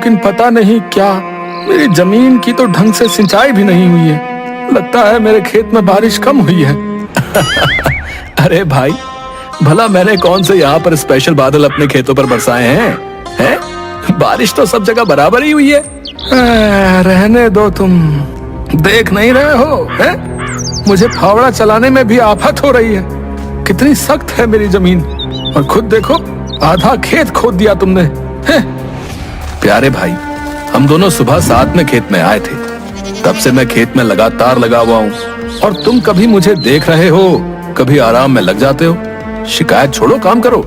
लेकिन पता नहीं क्या मेरी जमीन की तो ढंग से सिंचाई भी नहीं हुई है। लगता है मेरे खेत में बारिश कम हुई है। अरे भाई, भला मैंने कौन से यहाँ पर स्पेशल बादल अपने खेतों पर बरसाए हैं? बारिश तो सब जगह बराबर ही हुई है। रहने दो, तुम देख नहीं रहे हो है? मुझे फावड़ा चलाने में भी आफत हो रही है। कितनी सख्त है मेरी जमीन, और खुद देखो आधा खेत खोद दिया तुमने है? प्यारे भाई, हम दोनों सुबह साथ में खेत में आए थे, तब से मैं खेत में लगातार लगा हुआ हूँ, और तुम कभी मुझे देख रहे हो, कभी आराम में लग जाते हो। शिकायत छोड़ो, काम करो।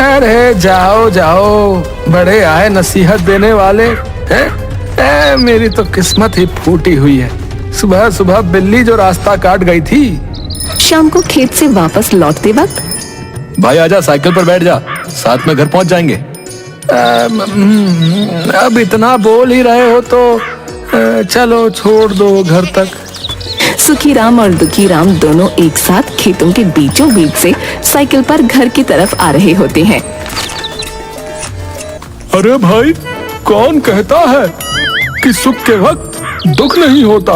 अरे जाओ जाओ, बड़े आए नसीहत देने वाले हैं। मेरी तो किस्मत ही फूटी हुई है। सुबह सुबह बिल्ली जो रास्ता काट गई थी। शाम को खेत से वापस लौटते वक्त, भाई आजा, साइकिल पर बैठ जा, साथ में घर पहुंच जाएंगे। अब इतना बोल ही रहे हो तो चलो छोड़ दो घर तक। सुखीराम और दुखीराम दोनों एक साथ खेतों के बीचों बीच से साइकिल पर घर की तरफ आ रहे होते हैं। अरे भाई, कौन कहता है कि सुख के वक्त दुख नहीं होता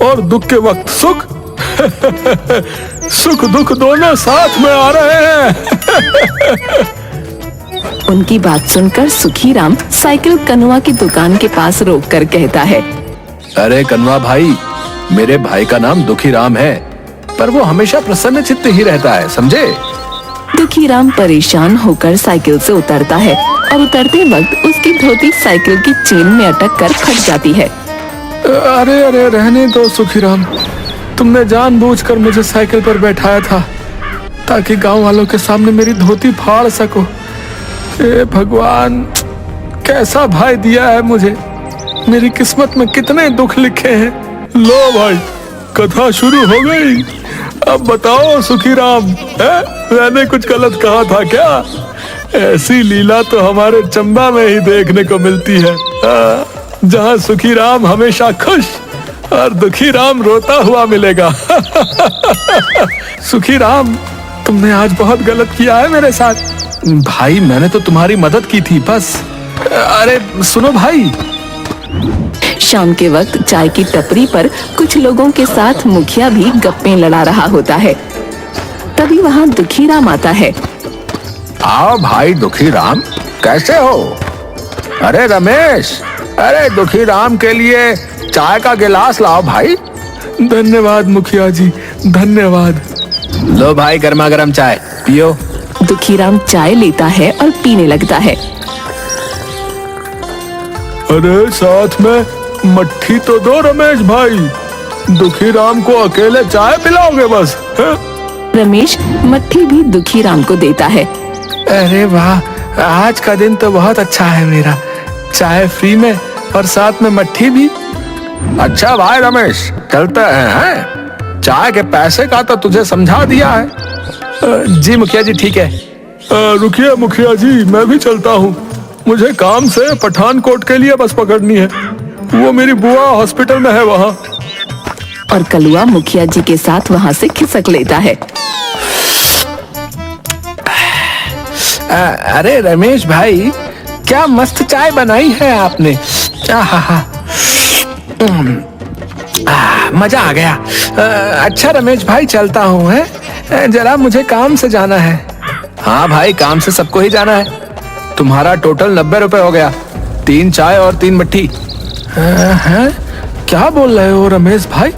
और दुख के वक्त सुख? सुख दुख दोनों साथ में आ रहे हैं। उनकी बात सुनकर सुखीराम साइकिल कनुआ की दुकान के पास रोककर कहता है, अरे कनुआ भाई, मेरे भाई का नाम दुखीराम है, पर वो हमेशा प्रसन्न चित्त ही रहता है, समझे? दुखीराम परेशान होकर साइकिल से उतरता है और उतरते वक्त उसकी धोती साइकिल की चेन में अटक कर फट जाती है। अरे अरे, रहने दो सुखीराम, तुमने जानबूझकर मुझे साइकिल पर बैठाया था ताकि गांव वालों के सामने मेरी धोती फाड़ सको। ए भगवान, कैसा भाई दिया है मुझे। मेरी किस्मत में कितने दुख लिखे हैं। लो भाई, कथा शुरू हो गई। अब बताओ सुखीराम, मैंने कुछ गलत कहा था क्या? ऐसी लीला तो हमारे चंबा में ही देखने को मिलती है, जहाँ सुखीराम हमेशा खुश और दुखीराम रोता हुआ मिलेगा। सुखीराम, तुमने आज बहुत गलत किया है मेरे साथ। भाई, मैंने तो तुम्हारी मदद की थी बस। अरे सुनो भाई। शाम के वक्त चाय की टपरी पर कुछ लोगों के साथ मुखिया भी गप्पे लड़ा रहा होता है। तभी वहाँ दुखीराम आता है। आओ भाई दुखीराम, कैसे हो? अरे रमेश, अरे दुखीराम के लिए चाय का गिलास लाओ भाई। धन्यवाद मुखिया जी, धन्यवाद। लो भाई, गर्मा गर्म चाय पियो। दुखीराम चाय लेता है और पीने लगता है। अरे साथ में मट्ठी तो दो रमेश भाई, दुखीराम को अकेले चाय पिलाओगे बस? है? रमेश मट्ठी भी दुखीराम को देता है। अरे वाह, आज का दिन तो बहुत अच्छा है मेरा। चाय फ्री में और साथ में मट्ठी भी। अच्छा भाई रमेश, चलते हैं? चाय के पैसे का तो तुझे समझा दिया है। जी मुखिया जी, ठीक है। रुकिए मुखिया जी, मैं भी चलता हूँ। मुझे काम से पठानकोट के लिए बस पकड़नी है। वो मेरी बुआ हॉस्पिटल में है वहाँ। और कलुआ मुखिया जी के साथ वहाँ से खिसक लेता है। अरे रमेश भाई, क्या मस्त चाय बनाई है आपने। मजा आ गया। अच्छा रमेश भाई, चलता हूँ, है जरा मुझे काम से जाना है। हाँ भाई, काम से सबको ही जाना है। तुम्हारा टोटल 90 रुपए हो गया, 3 चाय और 3 मट्ठी। हैं? क्या बोल रहे हो रमेश भाई?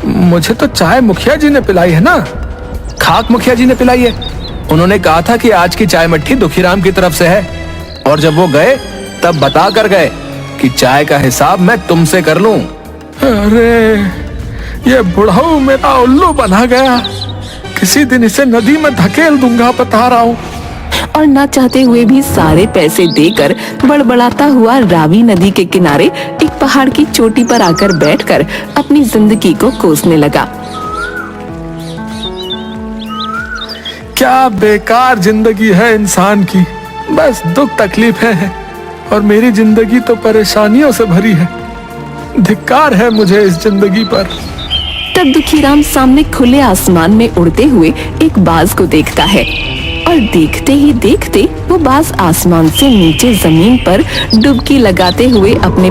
मुझे तो चाय मुखिया जी ने पिलाई है ना। खाक मुखिया जी ने पिलाई है। उन्होंने कहा था कि आज की चाय मट्ठी दुखीराम की तरफ से है, और जब वो गए तब बता कर गए कि चाय का हिसाब मैं तुमसे कर लूं। अरे ये बुढ़ाऊ मेरा उल्लू बना गया। किसी दिन इसे नदी में धकेल दूंगा, बता रहा हूँ। और न चाहते हुए भी सारे पैसे देकर बड़बड़ाता हुआ रावी नदी के किनारे एक पहाड़ की चोटी पर आकर बैठकर अपनी जिंदगी को कोसने लगा। क्या बेकार जिंदगी है इंसान की, बस दुख तकलीफें हैं, और मेरी जिंदगी तो परेशानियों से भरी है। धिक्कार है मुझे इस जिंदगी पर। तब दुखीराम सामने खुले आसमान में उड़ते हुए एक बाज को देखता है। और देखते ही देखते वो बाज आसमान से नीचे जमीन पर डुबकी लगाते हुए अपने